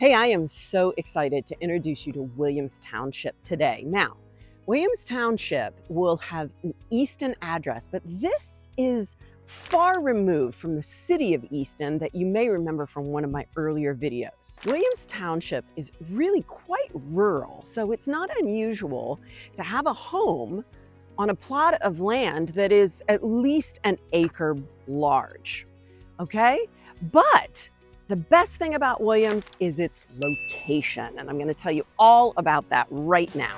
Hey, I am so excited to introduce you to Williams Township today. Now, Williams Township will have an Easton address, but this is far removed from the city of Easton that you may remember from one of my earlier videos. Williams Township is really quite rural, so it's not unusual to have a home on a plot of land that is at least an acre large, okay? But the best thing about Williams is its location, and I'm going to tell you all about that right now.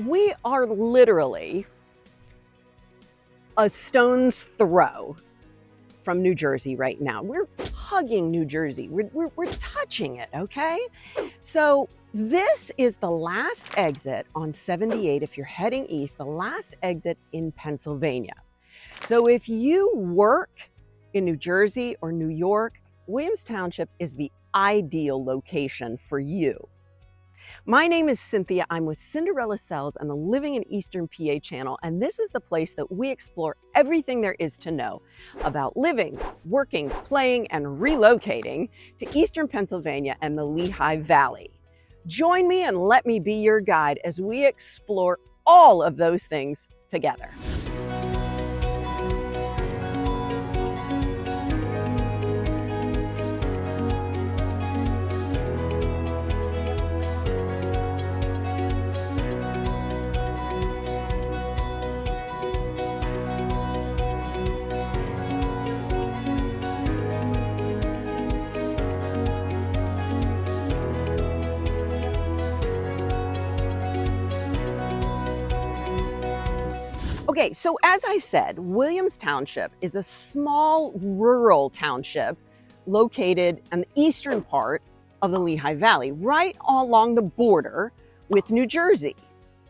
We are literally a stone's throw from New Jersey right now. We're hugging New Jersey. We're touching it, okay? So this is the last exit on 78 if you're heading east, the last exit in Pennsylvania. So if you work in New Jersey or New York, Williams Township is the ideal location for you. My name is Cynthia. I'm with Cinderella Cells and the Living in Eastern PA channel, and this is the place that we explore everything there is to know about living, working, playing, and relocating to Eastern Pennsylvania and the Lehigh Valley. Join me and let me be your guide as we explore all of those things together. Okay, so as I said, Williams Township is a small rural township located in the eastern part of the Lehigh Valley, right along the border with New Jersey.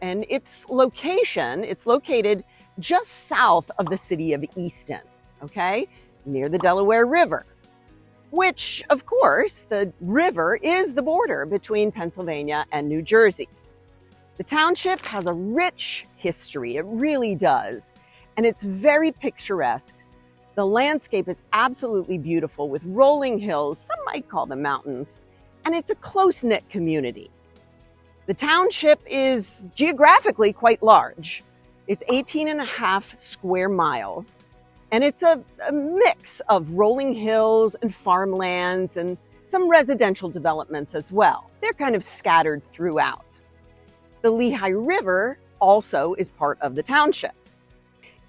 And it's located just south of the city of Easton, okay, near the Delaware River, which, of course, the river is the border between Pennsylvania and New Jersey. The township has a rich history, it really does, and it's very picturesque. The landscape is absolutely beautiful with rolling hills, some might call them mountains, and it's a close-knit community. The township is geographically quite large. It's 18.5 square miles, and it's a mix of rolling hills and farmlands and some residential developments as well. They're kind of scattered throughout. The Lehigh River also is part of the township.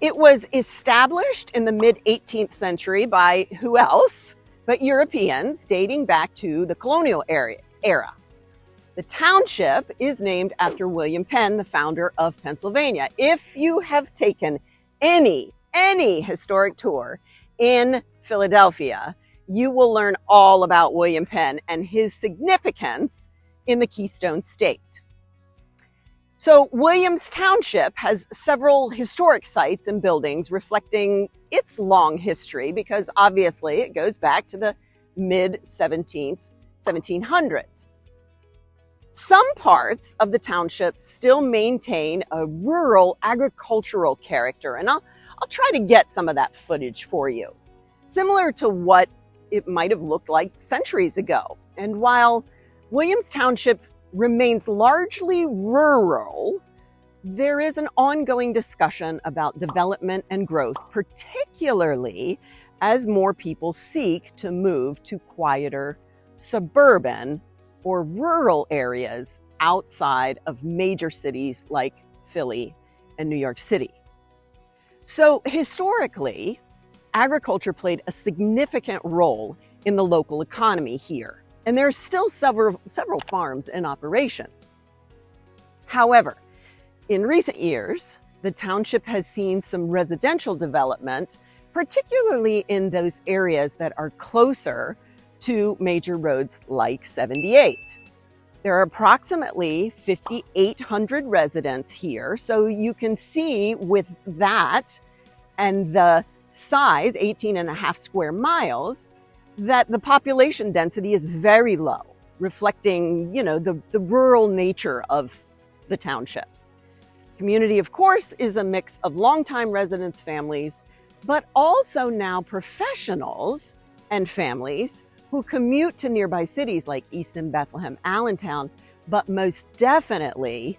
It was established in the mid-18th century by who else but Europeans, dating back to the colonial era. The township is named after William Penn, the founder of Pennsylvania. If you have taken any historic tour in Philadelphia, you will learn all about William Penn and his significance in the Keystone State. So Williams Township has several historic sites and buildings reflecting its long history because obviously it goes back to the mid-1700s. Some parts of the township still maintain a rural agricultural character, and I'll try to get some of that footage for you, similar to what it might have looked like centuries ago. And while Williams Township remains largely rural, there is an ongoing discussion about development and growth, particularly as more people seek to move to quieter suburban or rural areas outside of major cities like Philly and New York City. So historically, agriculture played a significant role in the local economy here. And there are still several farms in operation. However, in recent years, the township has seen some residential development, particularly in those areas that are closer to major roads like 78. There are approximately 5,800 residents here, so you can see with that and the size, 18.5 square miles, that the population density is very low, reflecting, the rural nature of the township. Community, of course, is a mix of longtime residents, families, but also now professionals and families who commute to nearby cities like Easton, Bethlehem, Allentown, but most definitely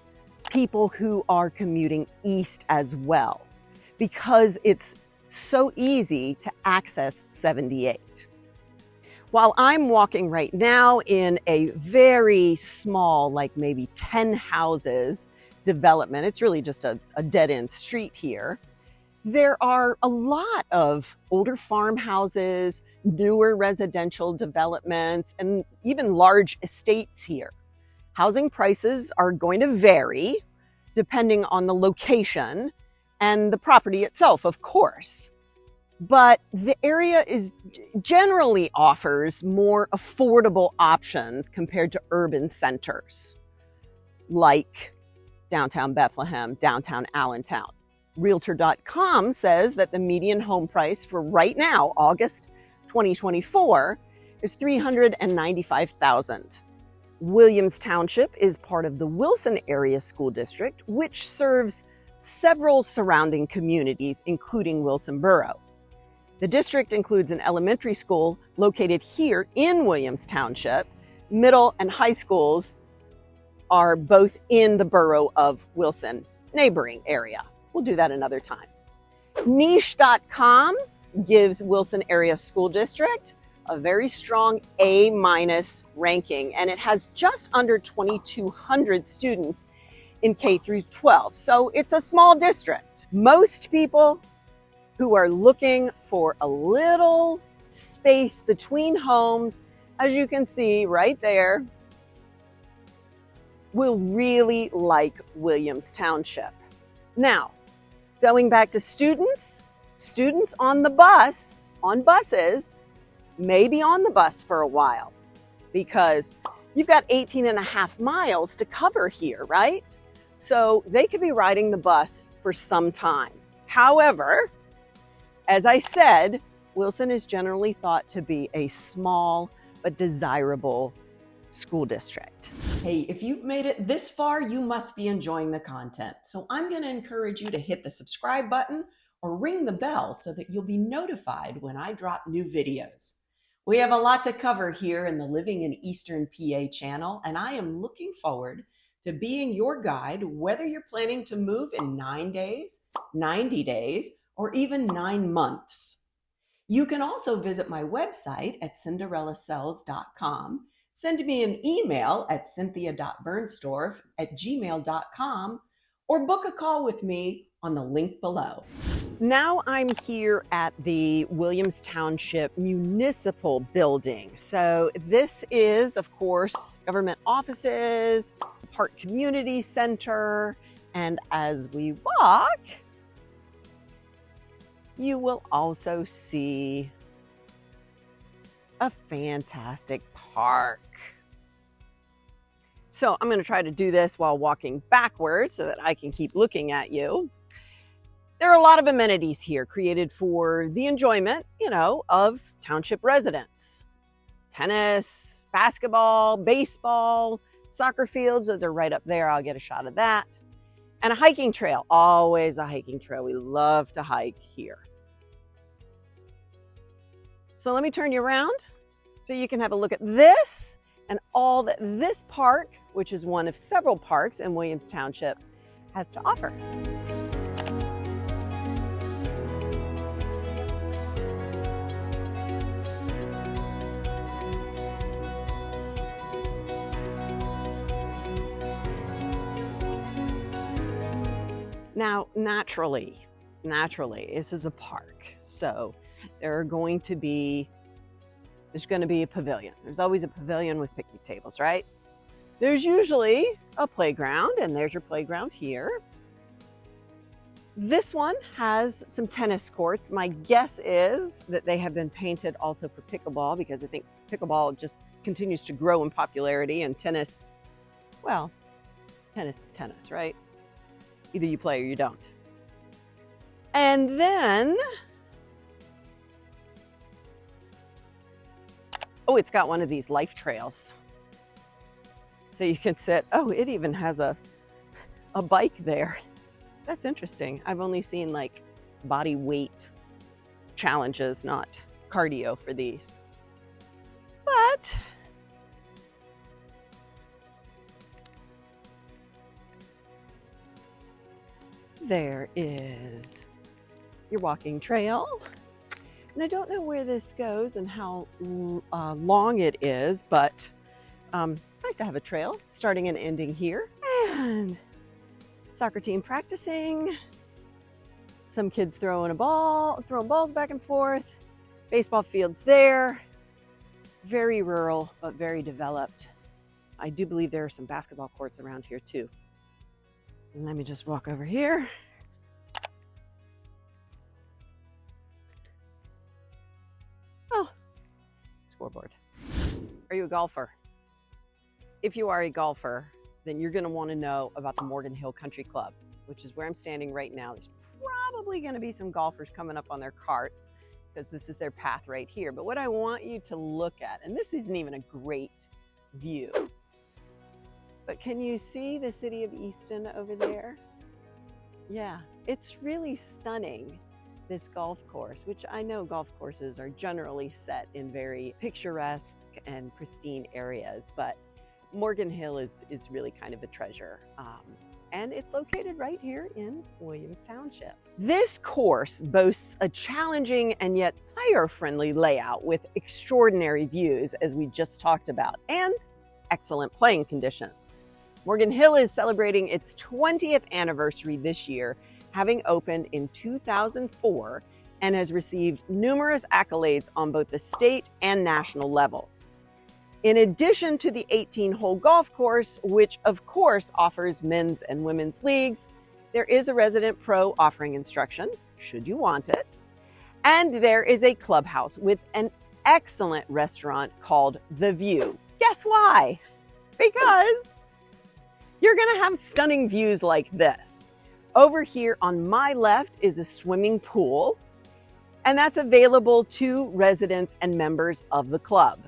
people who are commuting east as well, because it's so easy to access 78. While I'm walking right now in a very small, like maybe 10 houses development, it's really just a dead-end street here, there are a lot of older farmhouses, newer residential developments, and even large estates here. Housing prices are going to vary depending on the location and the property itself, of course. But the area generally offers more affordable options compared to urban centers like downtown Bethlehem, downtown Allentown. Realtor.com says that the median home price for right now, August 2024, is $395,000. Williams Township is part of the Wilson Area School District, which serves several surrounding communities, including Wilson Borough. The district includes an elementary school located here in Williams Township. Middle and high schools are both in the borough of Wilson neighboring area. We'll do that another time. Niche.com gives Wilson Area School District a very strong A- ranking, and it has just under 2,200 students in K through 12. So it's a small district. Most people who are looking for a little space between homes, as you can see right there, will really like Williams Township. Now, going back to students on the bus, on buses, may be on the bus for a while because you've got 18 and a half miles to cover here, right? So they could be riding the bus for some time. However, as I said, Wilson is generally thought to be a small but desirable school district. Hey, if you've made it this far, you must be enjoying the content. So I'm going to encourage you to hit the subscribe button or ring the bell so that you'll be notified when I drop new videos. We have a lot to cover here in the Living in Eastern PA channel, and I am looking forward to being your guide, whether you're planning to move in 9 days, 90 days, or even 9 months. You can also visit my website at cinderellasells.com, send me an email at cynthia.bernstorff@gmail.com, or book a call with me on the link below. Now I'm here at the Williams Township Municipal building. So this is, of course, government offices, Park Community Center, and as we walk, you will also see a fantastic park. So I'm going to try to do this while walking backwards so that I can keep looking at you. There are a lot of amenities here created for the enjoyment, of township residents. Tennis, basketball, baseball, soccer fields, those are right up there. I'll get a shot of that. And a hiking trail, always a hiking trail. We love to hike here. So let me turn you around so you can have a look at this and all that this park, which is one of several parks in Williams Township, has to offer. Now, naturally, this is a park. So there's going to be a pavilion. There's always a pavilion with picnic tables, right? There's usually a playground, and there's your playground here. This one has some tennis courts. My guess is that they have been painted also for pickleball, because I think pickleball just continues to grow in popularity, and tennis, well, tennis is tennis, right? Either you play or you don't. And then, oh, it's got one of these life trails. So you can sit, oh, it even has a bike there. That's interesting. I've only seen like body weight challenges, not cardio for these. But there is your walking trail. And I don't know where this goes and how long it is, but it's nice to have a trail starting and ending here. And soccer team practicing. Some kids throwing balls back and forth. Baseball fields there. Very rural, but very developed. I do believe there are some basketball courts around here too. And let me just walk over here. Oh, scoreboard. Are you a golfer? If you are a golfer, then you're going to want to know about the Morgan Hill Country Club, which is where I'm standing right now. There's probably going to be some golfers coming up on their carts because this is their path right here. But what I want you to look at, and this isn't even a great view, but can you see the city of Easton over there? Yeah, it's really stunning, this golf course, which I know golf courses are generally set in very picturesque and pristine areas, but Morgan Hill is really kind of a treasure. And it's located right here in Williams Township. This course boasts a challenging and yet player-friendly layout with extraordinary views, as we just talked about, and excellent playing conditions. Morgan Hill is celebrating its 20th anniversary this year, having opened in 2004, and has received numerous accolades on both the state and national levels. In addition to the 18-hole golf course, which of course offers men's and women's leagues, there is a resident pro offering instruction, should you want it. And there is a clubhouse with an excellent restaurant called The View. Guess why? Because you're gonna have stunning views like this. Over here on my left is a swimming pool, and that's available to residents and members of the club.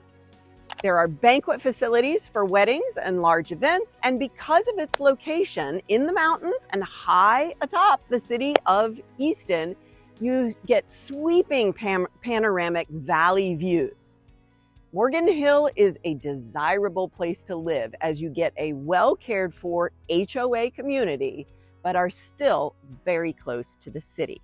There are banquet facilities for weddings and large events, and because of its location in the mountains and high atop the city of Easton, you get sweeping panoramic valley views. Morgan Hill is a desirable place to live as you get a well-cared-for HOA community, but are still very close to the city.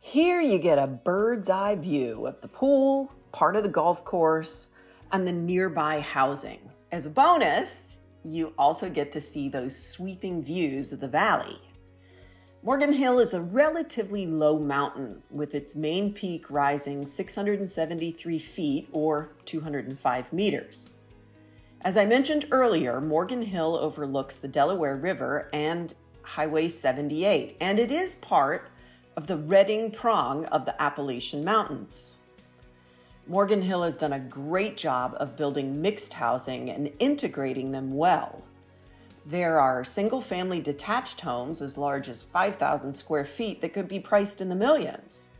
Here you get a bird's eye view of the pool, part of the golf course, and the nearby housing. As a bonus, you also get to see those sweeping views of the valley. Morgan Hill is a relatively low mountain, with its main peak rising 673 feet or 205 meters. As I mentioned earlier, Morgan Hill overlooks the Delaware River and Highway 78, and it is part of the Redding prong of the Appalachian Mountains. Morgan Hill has done a great job of building mixed housing and integrating them well. There are single-family detached homes as large as 5,000 square feet that could be priced in the millions.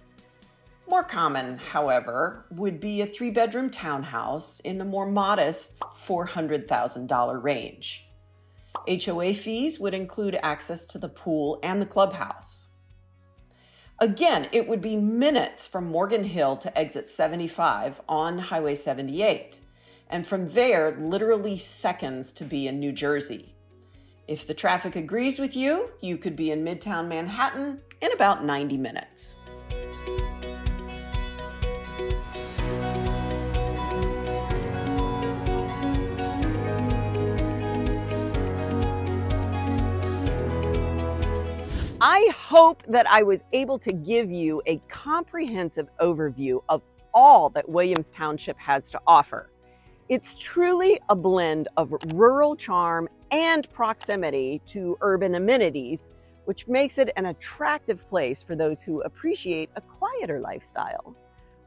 More common, however, would be a 3-bedroom townhouse in the more modest $400,000 range. HOA fees would include access to the pool and the clubhouse. Again, it would be minutes from Morgan Hill to exit 75 on Highway 78, and from there, literally seconds to be in New Jersey. If the traffic agrees with you, you could be in Midtown Manhattan in about 90 minutes. I hope that I was able to give you a comprehensive overview of all that Williams Township has to offer. It's truly a blend of rural charm and proximity to urban amenities, which makes it an attractive place for those who appreciate a quieter lifestyle,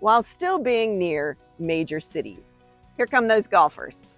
while still being near major cities. Here come those golfers.